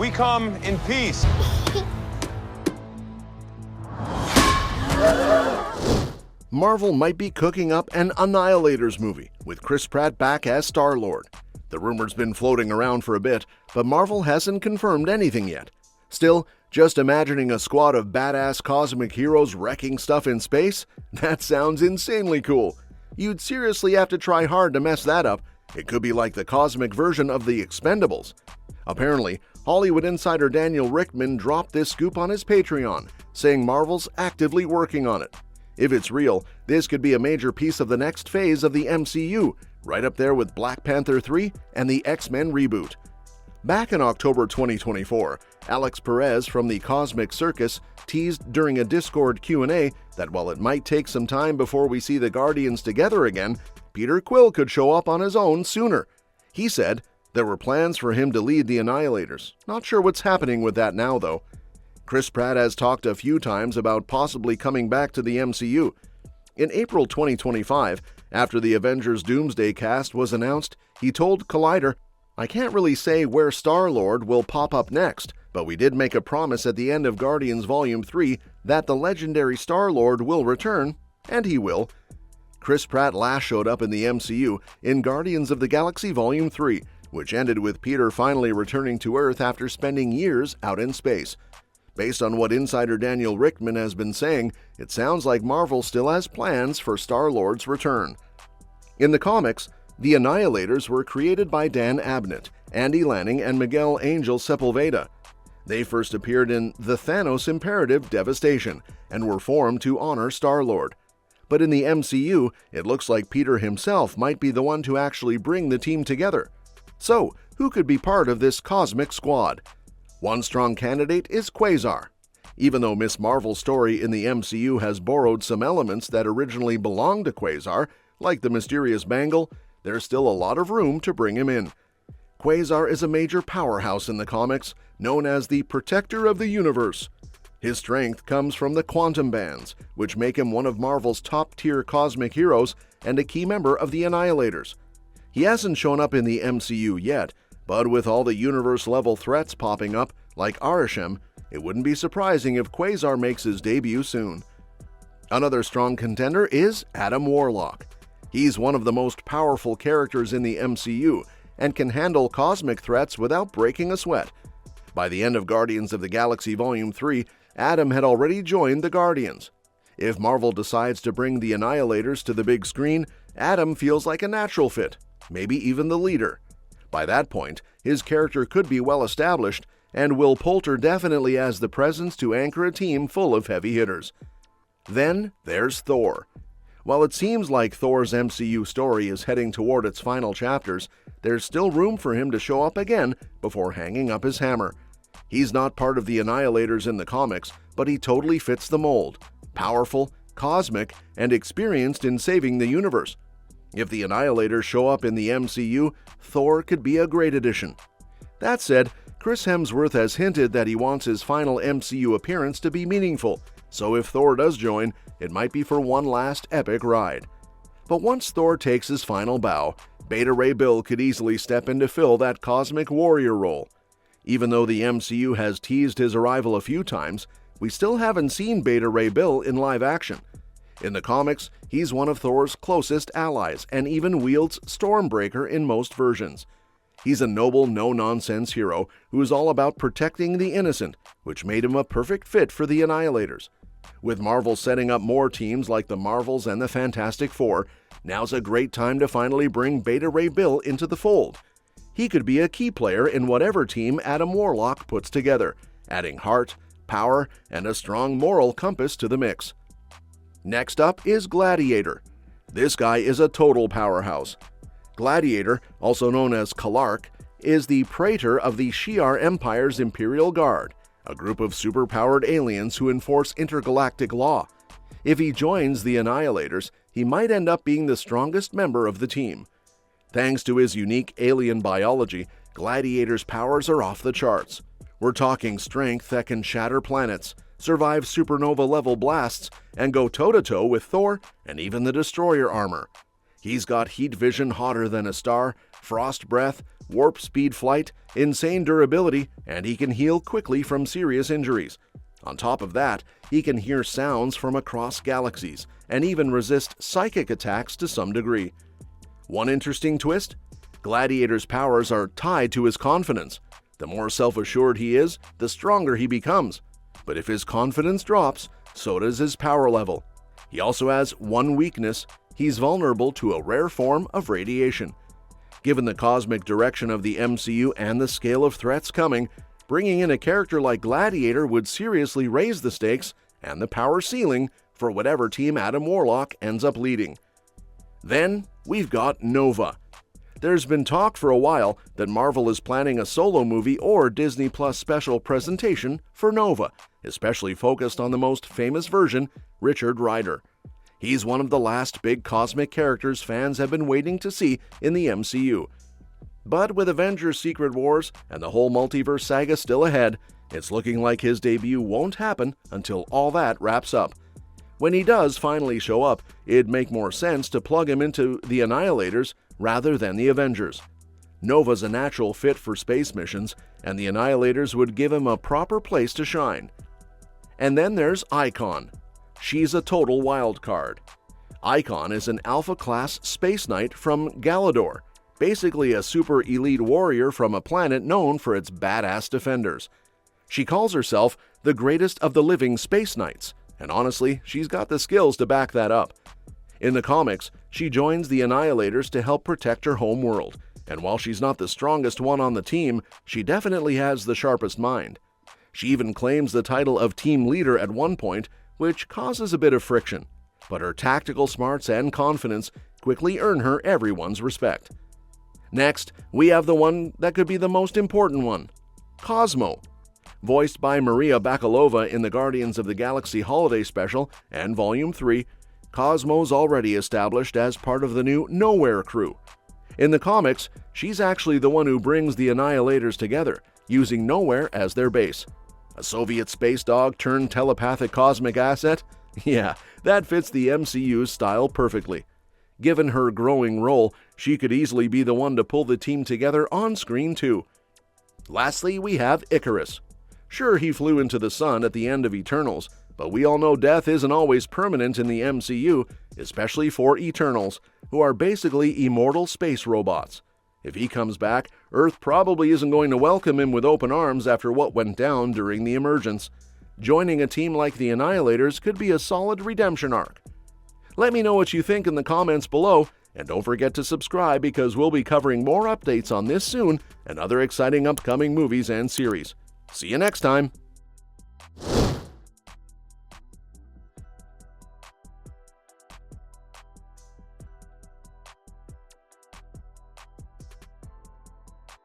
We come in peace. Marvel might be cooking up an Annihilators movie, with Chris Pratt back as Star-Lord. The rumor's been floating around for a bit, but Marvel hasn't confirmed anything yet. Still, just imagining a squad of badass cosmic heroes wrecking stuff in space? That sounds insanely cool. You'd seriously have to try hard to mess that up. It could be like the cosmic version of the Expendables. Apparently, Hollywood insider Daniel Richtman dropped this scoop on his Patreon, saying Marvel's actively working on it. If it's real, this could be a major piece of the next phase of the MCU, right up there with Black Panther 3 and the X-Men reboot. Back in October 2024, Alex Perez from the Cosmic Circus teased during a Discord Q&A that while it might take some time before we see the Guardians together again, Peter Quill could show up on his own sooner. He said there were plans for him to lead the Annihilators. Not sure what's happening with that now, though. Chris Pratt has talked a few times about possibly coming back to the MCU. In April 2025, after the Avengers Doomsday cast was announced, he told Collider, "I can't really say where Star-Lord will pop up next, but we did make a promise at the end of Guardians Volume 3 that the legendary Star-Lord will return, and he will." Chris Pratt last showed up in the MCU in Guardians of the Galaxy Volume 3, which ended with Peter finally returning to Earth after spending years out in space. Based on what insider Daniel Richtman has been saying, it sounds like Marvel still has plans for Star-Lord's return. In the comics, the Annihilators were created by Dan Abnett, Andy Lanning, and Miguel Angel Sepulveda. They first appeared in The Thanos Imperative Devastation and were formed to honor Star-Lord. But in the MCU, it looks like Peter himself might be the one to actually bring the team together. So, who could be part of this cosmic squad? One strong candidate is Quasar. Even though Ms. Marvel's story in the MCU has borrowed some elements that originally belonged to Quasar, like the mysterious bangle, there's still a lot of room to bring him in. Quasar is a major powerhouse in the comics, known as the Protector of the Universe. His strength comes from the quantum bands, which make him one of Marvel's top-tier cosmic heroes and a key member of the Annihilators. He hasn't shown up in the MCU yet, but with all the universe-level threats popping up, like Arishem, it wouldn't be surprising if Quasar makes his debut soon. Another strong contender is Adam Warlock. He's one of the most powerful characters in the MCU and can handle cosmic threats without breaking a sweat. By the end of Guardians of the Galaxy Volume 3, Adam had already joined the Guardians. If Marvel decides to bring the Annihilators to the big screen, Adam feels like a natural fit, maybe even the leader. By that point, his character could be well established, and Will Poulter definitely has the presence to anchor a team full of heavy hitters. Then there's Thor. While it seems like Thor's MCU story is heading toward its final chapters, there's still room for him to show up again before hanging up his hammer. He's not part of the Annihilators in the comics, but he totally fits the mold. Powerful, cosmic, and experienced in saving the universe. If the Annihilators show up in the MCU, Thor could be a great addition. That said, Chris Hemsworth has hinted that he wants his final MCU appearance to be meaningful, so if Thor does join, it might be for one last epic ride. But once Thor takes his final bow, Beta Ray Bill could easily step in to fill that cosmic warrior role. Even though the MCU has teased his arrival a few times, we still haven't seen Beta Ray Bill in live action. In the comics, he's one of Thor's closest allies and even wields Stormbreaker in most versions. He's a noble, no-nonsense hero who is all about protecting the innocent, which made him a perfect fit for the Annihilators. With Marvel setting up more teams like the Marvels and the Fantastic Four, now's a great time to finally bring Beta Ray Bill into the fold. He could be a key player in whatever team Adam Warlock puts together, adding heart, power, and a strong moral compass to the mix. Next up is Gladiator. This guy is a total powerhouse. Gladiator, also known as Kalark, is the praetor of the Shi'ar Empire's Imperial Guard, a group of superpowered aliens who enforce intergalactic law. If he joins the Annihilators, he might end up being the strongest member of the team. Thanks to his unique alien biology, Gladiator's powers are off the charts. We're talking strength that can shatter planets, survive supernova-level blasts, and go toe-to-toe with Thor and even the Destroyer armor. He's got heat vision hotter than a star, frost breath, warp speed flight, insane durability, and he can heal quickly from serious injuries. On top of that, he can hear sounds from across galaxies and even resist psychic attacks to some degree. One interesting twist? Gladiator's powers are tied to his confidence. The more self-assured he is, the stronger he becomes. But if his confidence drops, so does his power level. He also has one weakness: he's vulnerable to a rare form of radiation. Given the cosmic direction of the MCU and the scale of threats coming, bringing in a character like Gladiator would seriously raise the stakes and the power ceiling for whatever team Adam Warlock ends up leading. Then we've got Nova. There's been talk for a while that Marvel is planning a solo movie or Disney Plus special presentation for Nova, especially focused on the most famous version, Richard Rider. He's one of the last big cosmic characters fans have been waiting to see in the MCU. But with Avengers: Secret Wars and the whole multiverse saga still ahead, it's looking like his debut won't happen until all that wraps up. When he does finally show up, it'd make more sense to plug him into the Annihilators rather than the Avengers. Nova's a natural fit for space missions, and the Annihilators would give him a proper place to shine. And then there's Icon. She's a total wild card. Icon is an Alpha-class space knight from Galador, basically a super elite warrior from a planet known for its badass defenders. She calls herself the greatest of the living space knights, and honestly, she's got the skills to back that up. In the comics, she joins the Annihilators to help protect her home world, and while she's not the strongest one on the team, she definitely has the sharpest mind. She even claims the title of team leader at one point, which causes a bit of friction, but her tactical smarts and confidence quickly earn her everyone's respect. Next, we have the one that could be the most important one, Cosmo. Voiced by Maria Bakalova in the Guardians of the Galaxy Holiday Special and Volume 3, Cosmo's already established as part of the new Nowhere crew. In the comics, she's actually the one who brings the Annihilators together, using Nowhere as their base. A Soviet space dog turned telepathic cosmic asset? Yeah, that fits the MCU's style perfectly. Given her growing role, she could easily be the one to pull the team together on screen too. Lastly, we have Ikaris. Sure, he flew into the sun at the end of Eternals, but we all know death isn't always permanent in the MCU, especially for Eternals, who are basically immortal space robots. If he comes back, Earth probably isn't going to welcome him with open arms after what went down during the Emergence. Joining a team like the Annihilators could be a solid redemption arc. Let me know what you think in the comments below, and don't forget to subscribe because we'll be covering more updates on this soon and other exciting upcoming movies and series. See you next time!